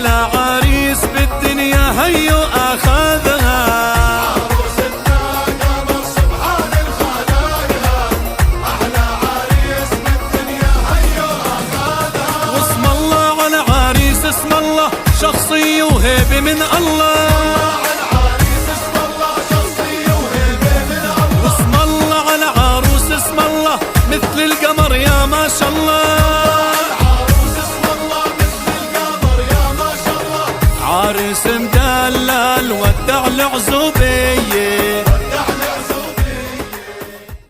أحلى عريس بالدنيا هيو أخذها، عروستنا قمر سبحان الخلايا، أحلى عريس بالدنيا هيو أخذها. واسم الله على عريس، اسم الله شخصي وهيبة من الله، العريس اسم الله شخصي وهيبة من الله. واسم الله على عروس، اسم الله مثل القمر يا ما شاء الله، العروس اسم الله مثل القمر يا ما شاء الله. عريس مدلل ودع العزوبية